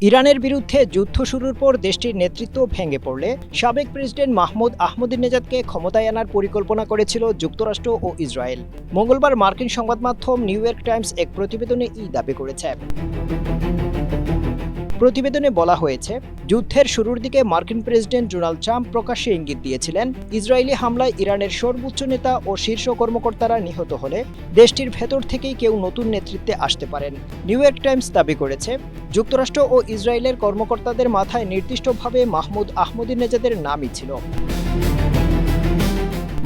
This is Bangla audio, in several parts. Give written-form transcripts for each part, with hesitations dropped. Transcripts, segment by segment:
ইরানের বিরুদ্ধে যুদ্ধ শুরুর পর দেশটির নেতৃত্ব ভেঙে পড়লে সাবেক প্রেসিডেন্ট মাহমুদ আহমদিনেজাদকে ক্ষমতায় আনার পরিকল্পনা করেছিল যুক্তরাষ্ট্র ও ইসরায়েল। মঙ্গলবার মার্কিন সংবাদ মাধ্যম নিউ ইয়র্ক টাইমস এক প্রতিবেদনে দাবি করেছে। প্রতিবেদনে বলা হয়েছে, যুদ্ধের শুরুর দিকে মার্কিন প্রেসিডেন্ট ডোনাল্ড ট্রাম্প প্রকাশ্যে ইঙ্গিত দিয়েছিলেন, ইসরায়েলি হামলায় ইরানের সর্বোচ্চ নেতা ও শীর্ষ কর্মকর্তারা নিহত হলে দেশটির ভেতর থেকেই কেউ নতুন নেতৃত্বে আসতে পারেন। নিউ ইয়র্ক টাইমস দাবি করেছে, যুক্তরাষ্ট্র ও ইসরায়েলের কর্মকর্তাদের মাথায় নির্দিষ্টভাবে মাহমুদ আহমদিনেজাদের নামই ছিল।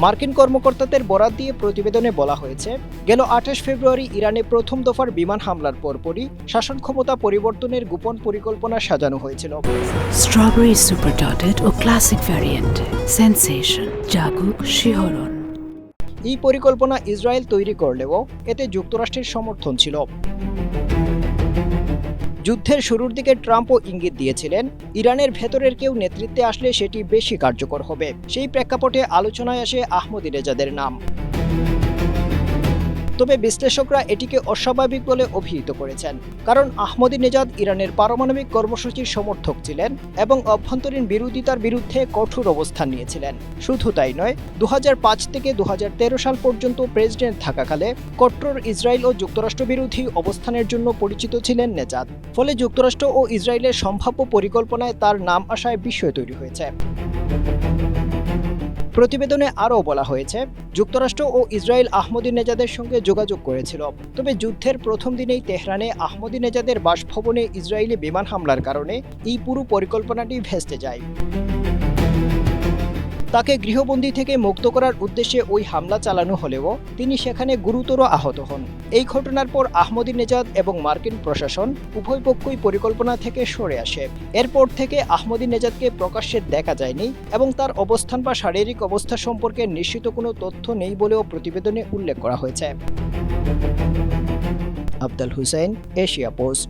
মার্কিন কর্মকর্তাদের বরাত দিয়ে প্রতিবেদনে বলা হয়েছে, গেল ২৮ ফেব্রুয়ারি ইরানে প্রথম দফার বিমান হামলার পরপরই শাসন ক্ষমতা পরিবর্তনের গোপন পরিকল্পনা সাজানো হয়েছিল। স্ট্রবেরি সুপার ডটেড ও ক্লাসিক ভ্যারিয়েন্ট সেন্সেশন জাগুক শিহরণ। এই পরিকল্পনা ইসরায়েল তৈরি করলেও এতে যুক্তরাষ্ট্রের সমর্থন ছিল। যুদ্ধের শুরুর দিকে ট্রাম্পও ইঙ্গিত দিয়েছিলেন, ইরানের ভেতরের কেউ নেতৃত্বে আসলে সেটি বেশি কার্যকর হবে। সেই প্রেক্ষাপটে আলোচনায় আসে আহমদিনেজাদের নাম। তবে বিশ্লেষকরা এটিকে অস্বাভাবিক বলে অভিহিত করেছেন, কারণ আহমদিনেজাদ ইরানের পারমাণবিক কর্মসূচির সমর্থক ছিলেন এবং অভ্যন্তরীণ বিরোধিতার বিরুদ্ধে কঠোর অবস্থান নিয়েছিলেন। শুধু তাই নয়, ২০০৫ থেকে ২০১৩ সাল পর্যন্ত প্রেসিডেন্ট থাকাকালে কট্টর ইসরায়েল ও যুক্তরাষ্ট্র বিরোধী অবস্থানের জন্য পরিচিত ছিলেন নেজাদ। ফলে যুক্তরাষ্ট্র ও ইসরায়েলের সম্ভাব্য পরিকল্পনায় তার নাম আসায় বিস্ময় তৈরি হয়েছে। প্রতিবেদনে আরও বলা হয়েছে, যুক্তরাষ্ট্র ও ইসরায়েল আহমদিনেজাদের সঙ্গে যোগাযোগ করেছিল, তবে যুদ্ধের প্রথম দিনেই তেহরানে আহমদিনেজাদের বাসভবনে ইসরায়েলি বিমান হামলার কারণে এই পুরো পরিকল্পনাটি ভেস্তে যায়। তাকে গৃহবন্দী থেকে মুক্ত করার উদ্দেশ্যে ওই হামলা চালানো হলেও তিনি সেখানে গুরুতর আহত হন। এই ঘটনার পর আহমদিনেজাদ এবং মার্কিন প্রশাসন উভয় পক্ষই পরিকল্পনা থেকে সরে আসে। এরপর থেকে আহমদিনেজাদকে প্রকাশ্যে দেখা যায়নি এবং তার অবস্থান বা শারীরিক অবস্থা সম্পর্কে নিশ্চিত কোনো তথ্য নেই বলেও প্রতিবেদনে উল্লেখ করা হয়েছে। Afzal Hussain, Asia post.